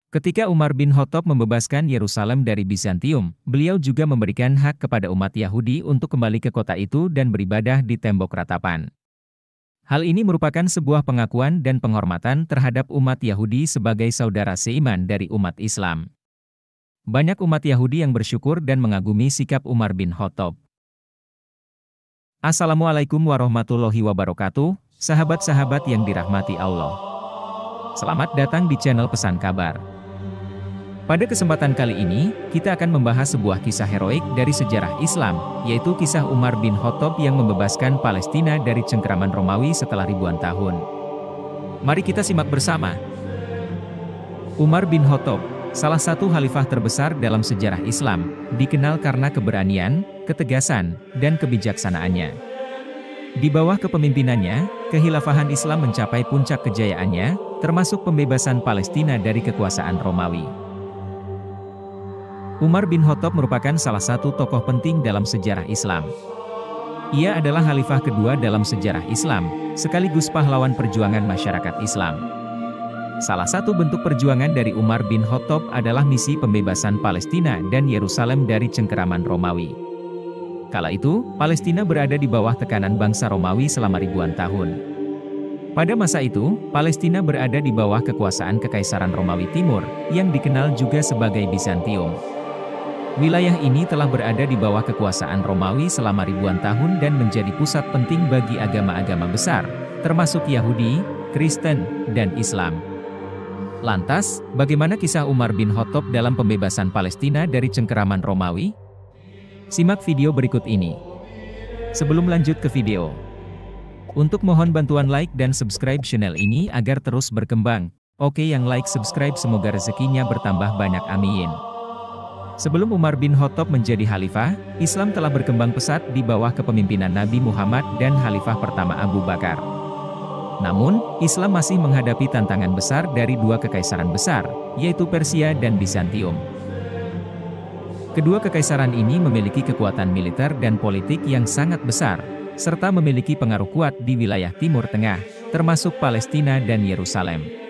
Ketika Umar bin Khattab membebaskan Yerusalem dari Bizantium, beliau juga memberikan hak kepada umat Yahudi untuk kembali ke kota itu dan beribadah di tembok ratapan. Hal ini merupakan sebuah pengakuan dan penghormatan terhadap umat Yahudi sebagai saudara seiman dari umat Islam. Banyak umat Yahudi yang bersyukur dan mengagumi sikap Umar bin Khattab. Assalamualaikum warahmatullahi wabarakatuh, sahabat-sahabat yang dirahmati Allah. Selamat datang di channel Pesan Kabar. Pada kesempatan kali ini, kita akan membahas sebuah kisah heroik dari sejarah Islam, yaitu kisah Umar bin Khattab yang membebaskan Palestina dari cengkeraman Romawi setelah ribuan tahun. Mari kita simak bersama. Umar bin Khattab, salah satu khalifah terbesar dalam sejarah Islam, dikenal karena keberanian, ketegasan, dan kebijaksanaannya. Di bawah kepemimpinannya, kekhilafahan Islam mencapai puncak kejayaannya, termasuk pembebasan Palestina dari kekuasaan Romawi. Umar bin Khattab merupakan salah satu tokoh penting dalam sejarah Islam. Ia adalah khalifah kedua dalam sejarah Islam, sekaligus pahlawan perjuangan masyarakat Islam. Salah satu bentuk perjuangan dari Umar bin Khattab adalah misi pembebasan Palestina dan Yerusalem dari cengkeraman Romawi. Kala itu, Palestina berada di bawah tekanan bangsa Romawi selama ribuan tahun. Pada masa itu, Palestina berada di bawah kekuasaan Kekaisaran Romawi Timur, yang dikenal juga sebagai Bizantium. Wilayah ini telah berada di bawah kekuasaan Romawi selama ribuan tahun dan menjadi pusat penting bagi agama-agama besar, termasuk Yahudi, Kristen, dan Islam. Lantas, bagaimana kisah Umar bin Khattab dalam pembebasan Palestina dari cengkeraman Romawi? Simak video berikut ini. Sebelum lanjut ke video, untuk mohon bantuan like dan subscribe channel ini agar terus berkembang. Oke, yang like subscribe semoga rezekinya bertambah banyak, amin. Sebelum Umar bin Khattab menjadi khalifah, Islam telah berkembang pesat di bawah kepemimpinan Nabi Muhammad dan khalifah pertama Abu Bakar. Namun, Islam masih menghadapi tantangan besar dari dua kekaisaran besar, yaitu Persia dan Bizantium. Kedua kekaisaran ini memiliki kekuatan militer dan politik yang sangat besar, serta memiliki pengaruh kuat di wilayah Timur Tengah, termasuk Palestina dan Yerusalem.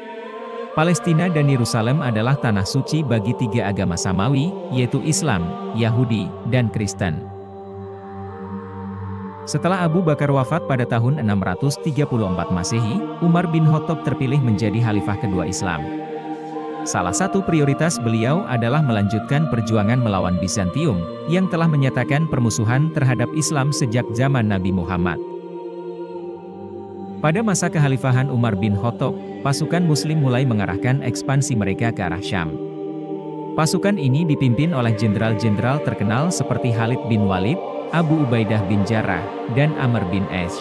Palestina dan Yerusalem adalah tanah suci bagi tiga agama samawi, yaitu Islam, Yahudi, dan Kristen. Setelah Abu Bakar wafat pada tahun 634 Masehi, Umar bin Khattab terpilih menjadi khalifah kedua Islam. Salah satu prioritas beliau adalah melanjutkan perjuangan melawan Bizantium, yang telah menyatakan permusuhan terhadap Islam sejak zaman Nabi Muhammad. Pada masa kekhalifahan Umar bin Khattab, pasukan Muslim mulai mengarahkan ekspansi mereka ke arah Syam. Pasukan ini dipimpin oleh jenderal-jenderal terkenal seperti Khalid bin Walid, Abu Ubaidah bin Jarrah, dan Amr bin As.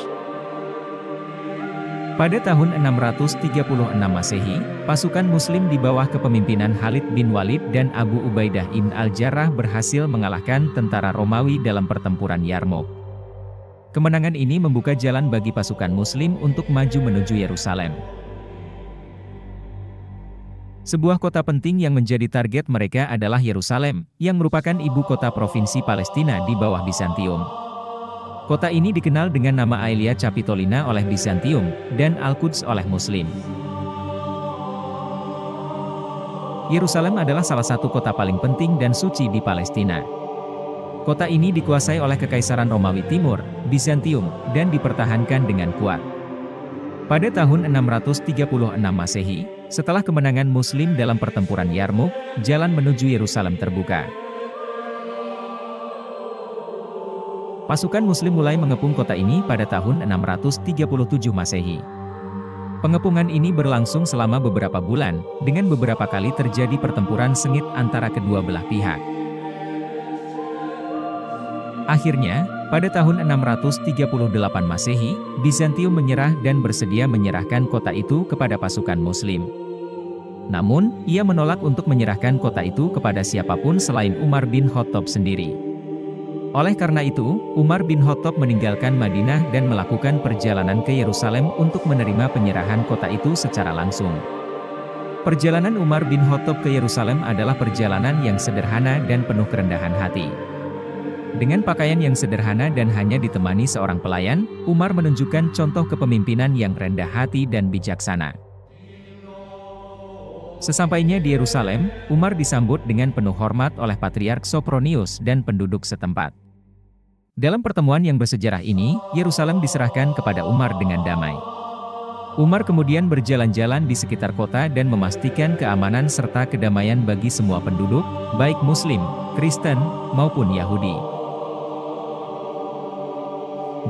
Pada tahun 636 Masehi, pasukan Muslim di bawah kepemimpinan Khalid bin Walid dan Abu Ubaidah ibn al-Jarrah berhasil mengalahkan tentara Romawi dalam pertempuran Yarmouk. Kemenangan ini membuka jalan bagi pasukan Muslim untuk maju menuju Yerusalem. Sebuah kota penting yang menjadi target mereka adalah Yerusalem, yang merupakan ibu kota provinsi Palestina di bawah Bizantium. Kota ini dikenal dengan nama Aelia Capitolina oleh Bizantium, dan Al-Quds oleh Muslim. Yerusalem adalah salah satu kota paling penting dan suci di Palestina. Kota ini dikuasai oleh Kekaisaran Romawi Timur, Bizantium, dan dipertahankan dengan kuat. Pada tahun 636 Masehi, setelah kemenangan Muslim dalam pertempuran Yarmouk, jalan menuju Yerusalem terbuka. Pasukan Muslim mulai mengepung kota ini pada tahun 637 Masehi. Pengepungan ini berlangsung selama beberapa bulan, dengan beberapa kali terjadi pertempuran sengit antara kedua belah pihak. Akhirnya, pada tahun 638 Masehi, Bizantium menyerah dan bersedia menyerahkan kota itu kepada pasukan Muslim. Namun, ia menolak untuk menyerahkan kota itu kepada siapapun selain Umar bin Khattab sendiri. Oleh karena itu, Umar bin Khattab meninggalkan Madinah dan melakukan perjalanan ke Yerusalem untuk menerima penyerahan kota itu secara langsung. Perjalanan Umar bin Khattab ke Yerusalem adalah perjalanan yang sederhana dan penuh kerendahan hati. Dengan pakaian yang sederhana dan hanya ditemani seorang pelayan, Umar menunjukkan contoh kepemimpinan yang rendah hati dan bijaksana. Sesampainya di Yerusalem, Umar disambut dengan penuh hormat oleh Patriark Sopronius dan penduduk setempat. Dalam pertemuan yang bersejarah ini, Yerusalem diserahkan kepada Umar dengan damai. Umar kemudian berjalan-jalan di sekitar kota dan memastikan keamanan serta kedamaian bagi semua penduduk, baik Muslim, Kristen, maupun Yahudi.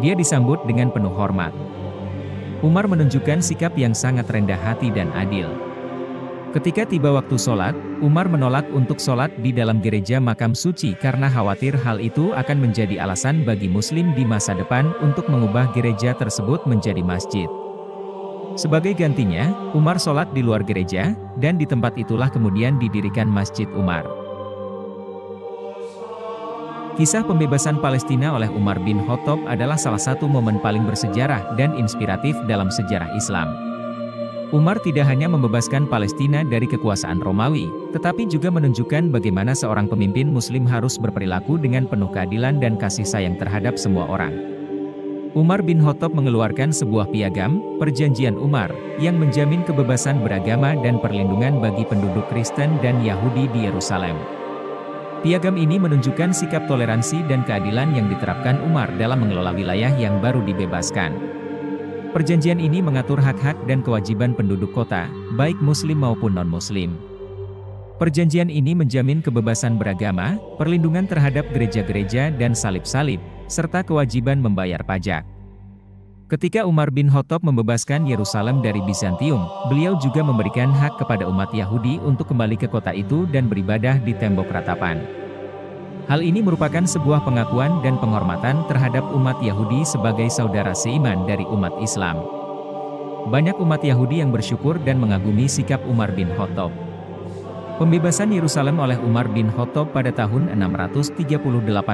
Dia disambut dengan penuh hormat. Umar menunjukkan sikap yang sangat rendah hati dan adil. Ketika tiba waktu sholat, Umar menolak untuk sholat di dalam gereja makam suci karena khawatir hal itu akan menjadi alasan bagi Muslim di masa depan untuk mengubah gereja tersebut menjadi masjid. Sebagai gantinya, Umar sholat di luar gereja, dan di tempat itulah kemudian didirikan Masjid Umar. Kisah pembebasan Palestina oleh Umar bin Khattab adalah salah satu momen paling bersejarah dan inspiratif dalam sejarah Islam. Umar tidak hanya membebaskan Palestina dari kekuasaan Romawi, tetapi juga menunjukkan bagaimana seorang pemimpin Muslim harus berperilaku dengan penuh keadilan dan kasih sayang terhadap semua orang. Umar bin Khattab mengeluarkan sebuah piagam, Perjanjian Umar, yang menjamin kebebasan beragama dan perlindungan bagi penduduk Kristen dan Yahudi di Yerusalem. Piagam ini menunjukkan sikap toleransi dan keadilan yang diterapkan Umar dalam mengelola wilayah yang baru dibebaskan. Perjanjian ini mengatur hak-hak dan kewajiban penduduk kota, baik Muslim maupun non-Muslim. Perjanjian ini menjamin kebebasan beragama, perlindungan terhadap gereja-gereja dan salib-salib, serta kewajiban membayar pajak. Ketika Umar bin Khattab membebaskan Yerusalem dari Bizantium, beliau juga memberikan hak kepada umat Yahudi untuk kembali ke kota itu dan beribadah di tembok ratapan. Hal ini merupakan sebuah pengakuan dan penghormatan terhadap umat Yahudi sebagai saudara seiman dari umat Islam. Banyak umat Yahudi yang bersyukur dan mengagumi sikap Umar bin Khattab. Pembebasan Yerusalem oleh Umar bin Khattab pada tahun 638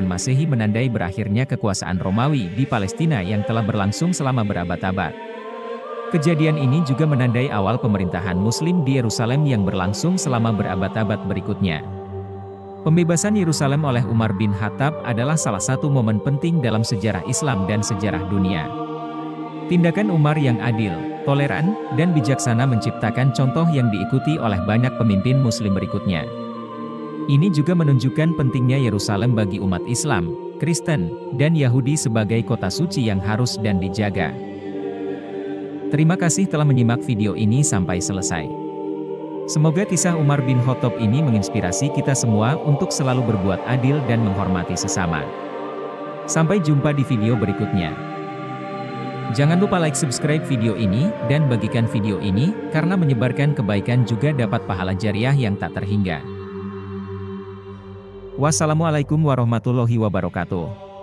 Masehi menandai berakhirnya kekuasaan Romawi di Palestina yang telah berlangsung selama berabad-abad. Kejadian ini juga menandai awal pemerintahan Muslim di Yerusalem yang berlangsung selama berabad-abad berikutnya. Pembebasan Yerusalem oleh Umar bin Khattab adalah salah satu momen penting dalam sejarah Islam dan sejarah dunia. Tindakan Umar yang adil, toleran, dan bijaksana menciptakan contoh yang diikuti oleh banyak pemimpin Muslim berikutnya. Ini juga menunjukkan pentingnya Yerusalem bagi umat Islam, Kristen, dan Yahudi sebagai kota suci yang harus dan dijaga. Terima kasih telah menyimak video ini sampai selesai. Semoga kisah Umar bin Khattab ini menginspirasi kita semua untuk selalu berbuat adil dan menghormati sesama. Sampai jumpa di video berikutnya. Jangan lupa like, subscribe video ini, dan bagikan video ini, karena menyebarkan kebaikan juga dapat pahala jariah yang tak terhingga. Wassalamualaikum warahmatullahi wabarakatuh.